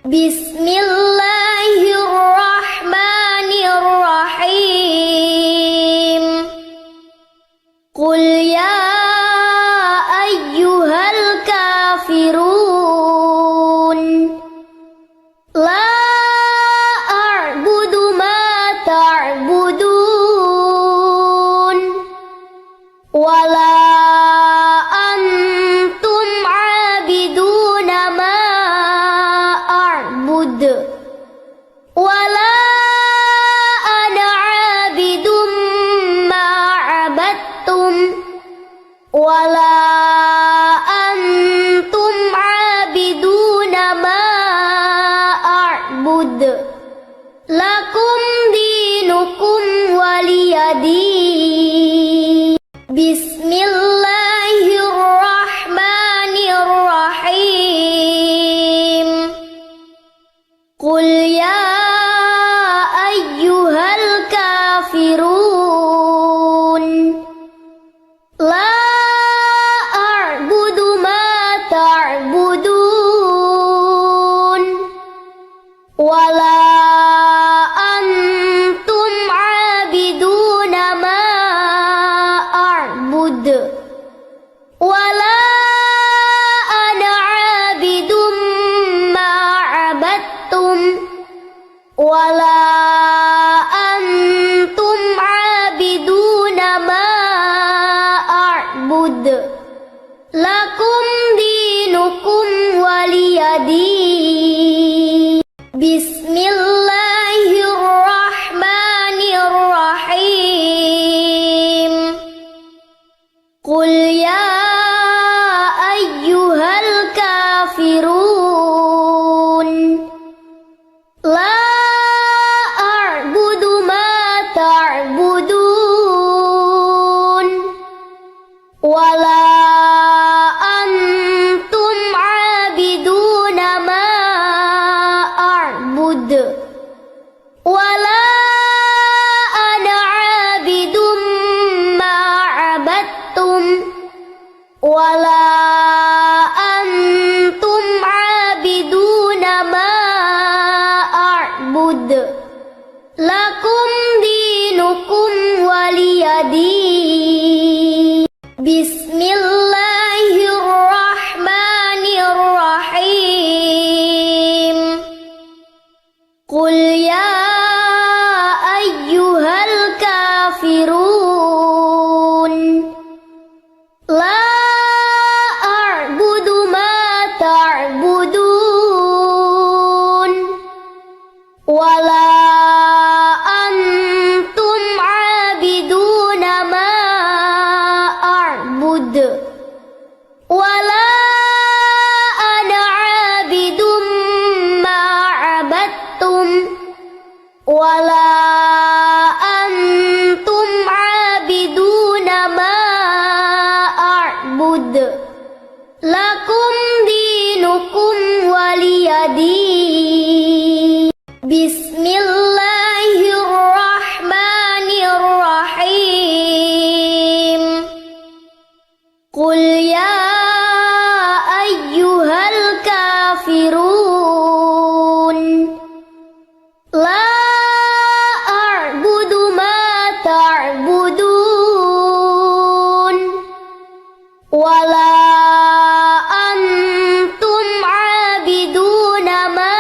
بسم الله الرحمن الرحيم قل يا أيها الكافرون لا أعبد ما تعبدون ولا أنتم عابدون ما أعبد ولا أنا عابد ما عبدتم ولا أنتم عابدون ما أعبد لكم دينكم ولي دين بسم الله الرحمن الرحيم قل يا أيها الكافرون لا أعبد ما تعبدون ولا أنتم عابدون ما أعبد ولا أنا عابد ما عبدتم ولا أنتم عابدون ما أعبد لكم دينكم ولي دين بسم الله الرحمن الرحيم قل يا أيها الكافرون لا أعبد ما تعبدون ولا أنتم عابدون ما أعبد ولا أنا عابد ما عبدتم ولا أنتم عابدون ما أعبد لكم دينكم ولي دين بسم الله الرحمن الرحيم قل يا أيها الكافرون لا أعبد ما تعبدون ولا أنتم عابدون ما أعبد ولا أنا عابد ما عبدتم ولا أنتم عابدون ما أعبد لكم دينكم ولي دين بسم الله الرحمن الرحيم قل يا أيها الكافرون لا أعبد ما تعبدون ولا أنتم عابدون ما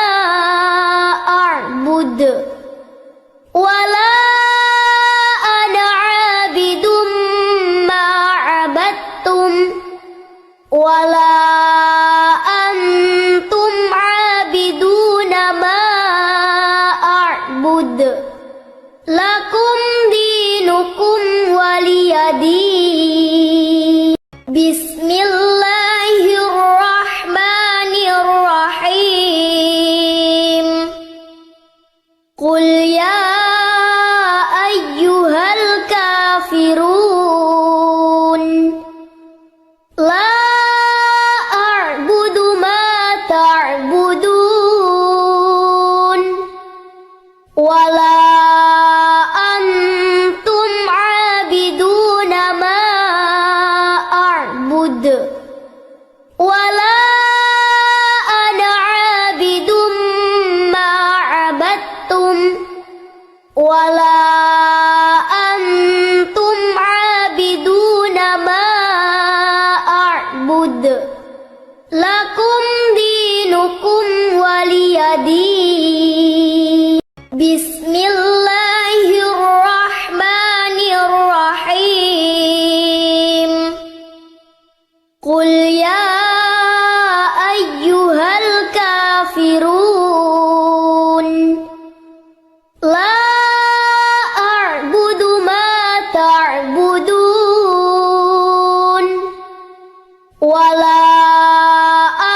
وليدي بسم الله الرحمن الرحيم قل يا أيها الكافرون لا أعبد ما تعبدون ولا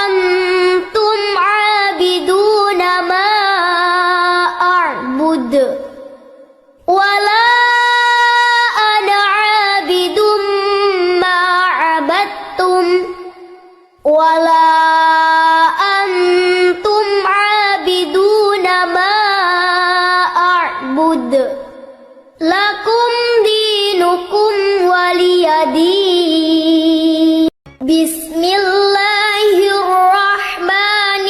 أنتم عابدون ما أعبد ولا أنا عابد ما عبدتم ولا أنتم عابدون ما أعبد لكم دينكم ولي دين بسم الله الرحمن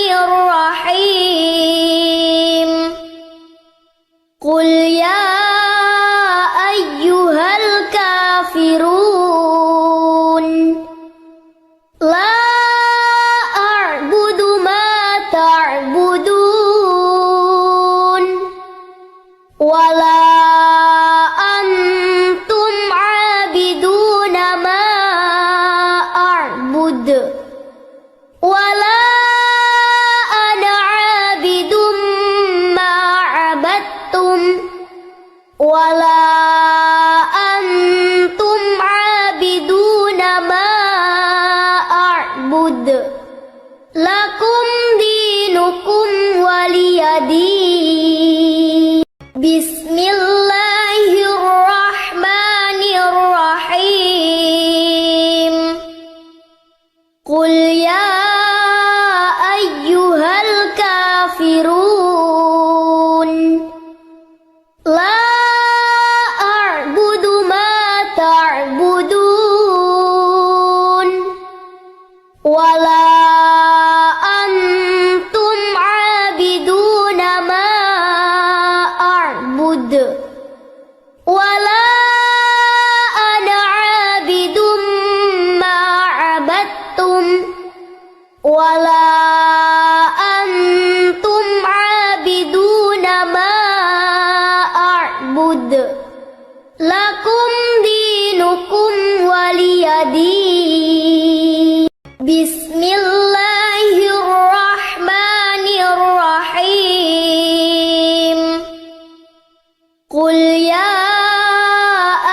الرحيم قل يا أيها الكافرون لا أعبد ما تعبدون ولا أنتم عابدون ما أعبد ولا أنا عابد ما عبدتم ولا أنتم عابدون ما أعبد لكم دينكم ولي دين بسم الله الرحمن الرحيم قل يا أيها الكافرون لا أعبد ما تعبدون ولا أنتم عابدون ما أعبد ولا أنا عابد ما عبدتم ولا أنتم عابدون ما أعبد لكم دينكم ولي دين بسم الله الرحمن الرحيم قل يا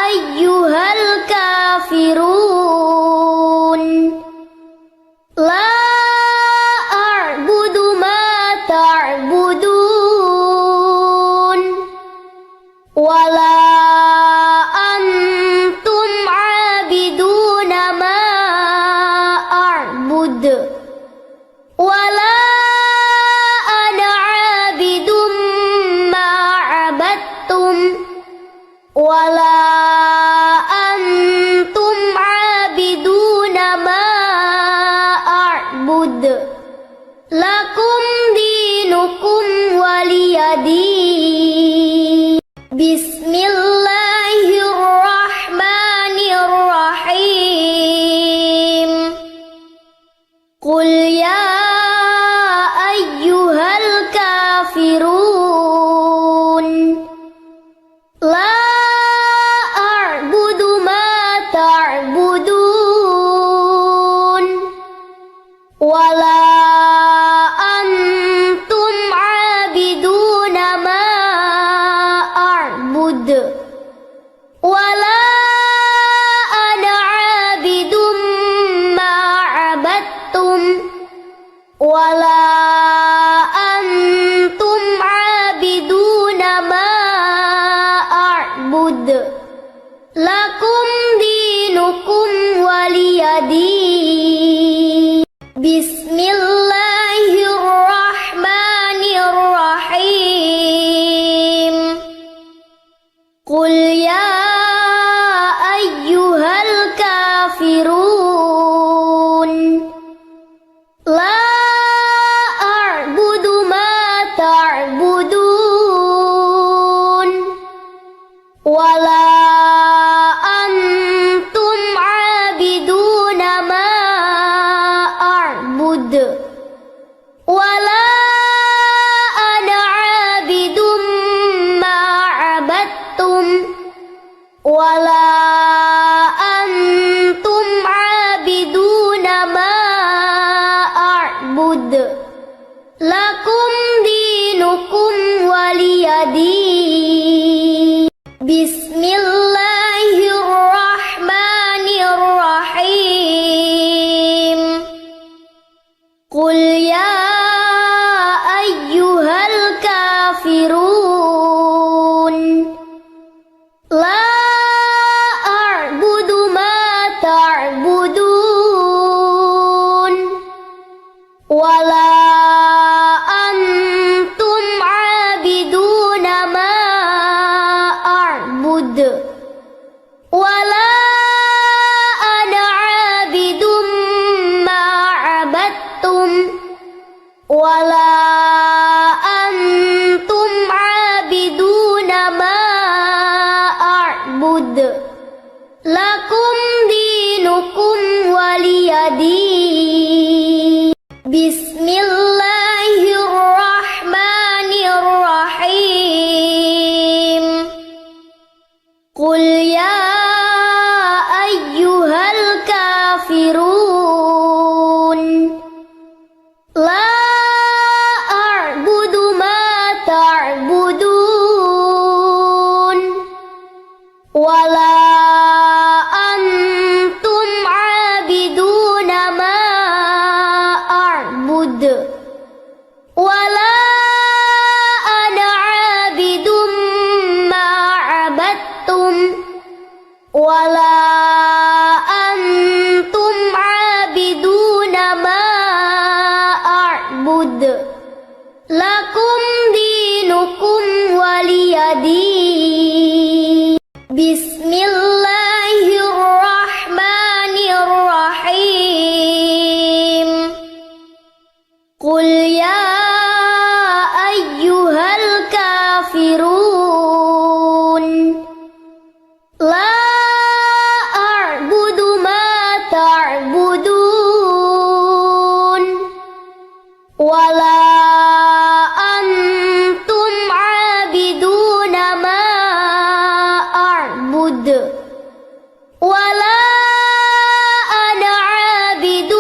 أيها الكافرون لا أعبد ما تعبدون ولا أنتم عابدون ما أعبد ولا أنا عابد ما عبدتم ولا أنتم عابدون ما أعبد لكم دينكم ولي دين بسم الله الرحمن الرحيم قل يا أيها الكافرون لا أعبد ما تعبدون ولا أنتم عابدون ما وليدي بسم الله الرحمن الرحيم قل يا أيها الكافرون لا أعبد ما تعبدون ولا أنتم عابدون ما أعبد ولا أنا عابد ما عبدتم ولا أنتم عابدون ما أعبد لكم دينكم ولي دين بسم الله الرحمن الرحيم قل يا أيها الكافرون لا أعبد ما تعبدون ولا أنتم عابدون ما أعبد ولا أنا عابد ما عبدتم ولا أنتم عابدون ما أعبد لكم دينكم ولي دين بسم الله الرحمن الرحيم قل يا أيها الكافرون لا أعبد ما تعبدون ولا أنتم عابدون ما أعبد ولا أنا عابد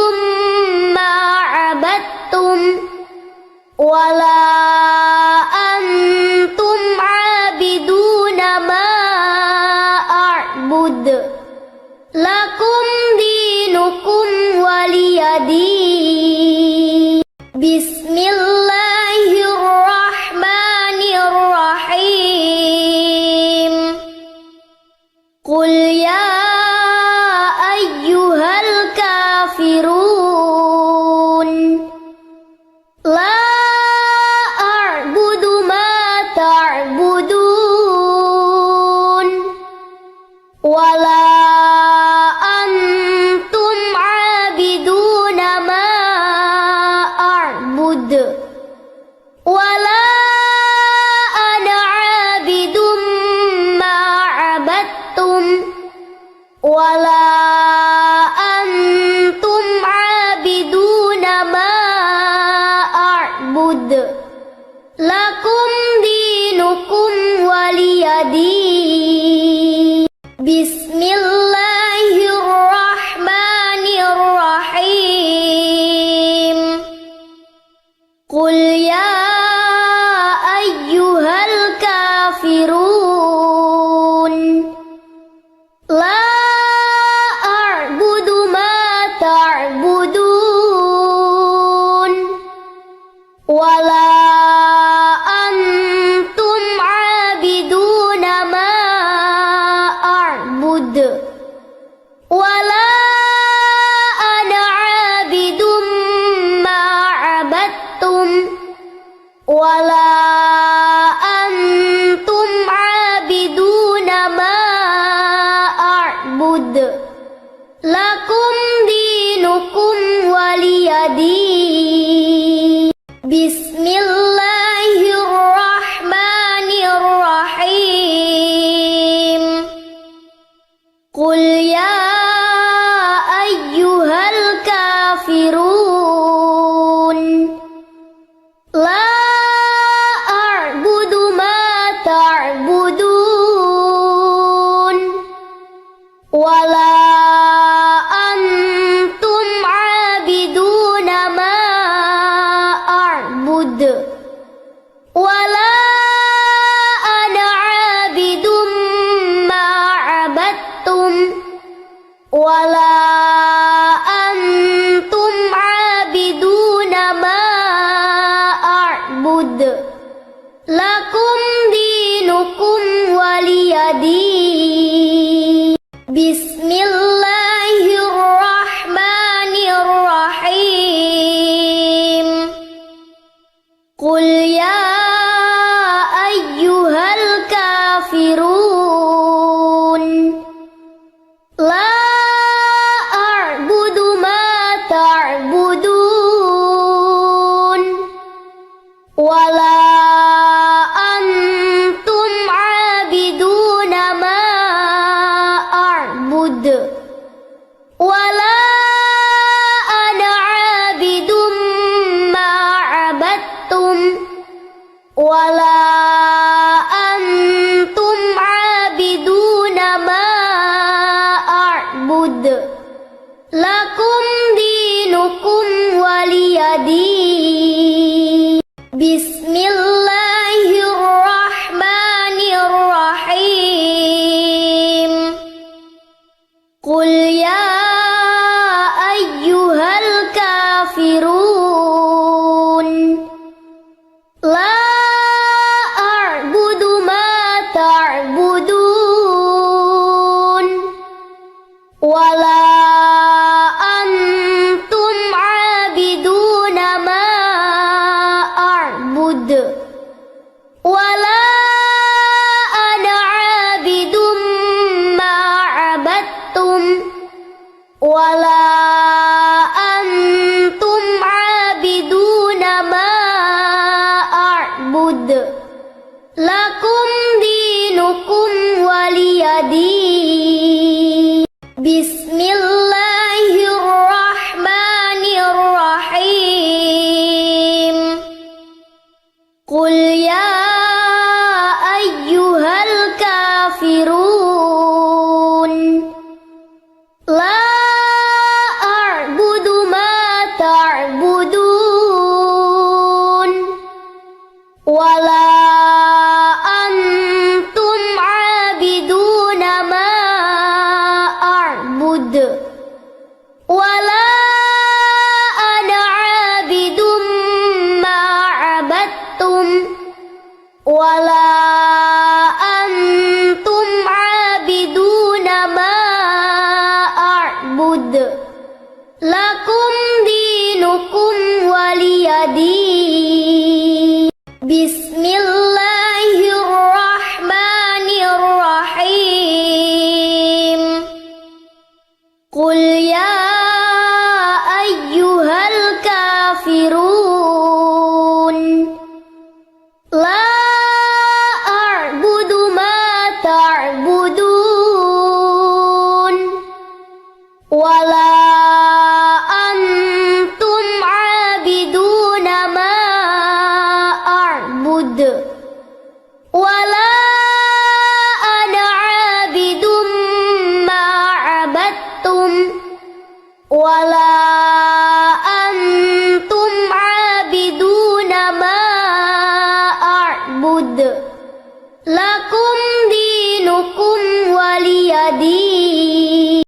ما عبدتم ولا أنتم عابدون ما أعبد لكم دينكم ولي دين بسم الله الرحمن الرحيم قل يا أيها الكافرون لا أعبد ما تعبدون ولا أنتم عابدون ما أعبد ولا أنا عابد ما عبدتم ولا أنتم عابدون ما أعبد لكم دينكم ولي دين بسم الله الرحمن الرحيم قل يا أيها الكافرون لا أعبد ما تعبدون ولا أنتم عابدون ما أعبد ولا أنا عابد ما عبدتم ولا أنتم عابدون ما أعبد لكم دينكم ولي دين بسم الله الرحمن الرحيم قل يا أيها الكافرون لا أعبد ما تعبدون ولا أنتم عابدون ما أعبد ولا أعبد لكم دينكم ولي دين بسم الله الرحمن الرحيم قل يا أيها الكافرون لا أعبد ما تعبدون ولا أنتم عابدون ما أعبد ولا أنا عابد ما عبدتم ولا أنتم عابدون ما أعبد لكم دينكم ولي دين بسم الله الرحمن الرحيم قل يا أيها الكافرون لا أعبد ما تعبدون ولا أنتم عابدون ما أعبد ولا أنا عابد ما عبدتم ولا أنتم عابدون ما أعبد لكم دينكم ولي دين بسم الله الرحمن الرحيم قل يا أيها الكافرون لا أعبد ما تعبدون ولا أنتم عابدون ما أعبد ولا أنا عابد ما عبدتم ولا أنتم عابدون ما أعبد لكم دينكم ولي دين بسم الله الرحمن الرحيم قل يا أيها الكافرون لا أعبد ما تعبدون ولا أنتم عابدون ما أعبد ولا أنا عابد ما عبدتم ولا أنتم عابدون ما أعبد لكم دينكم ولي دين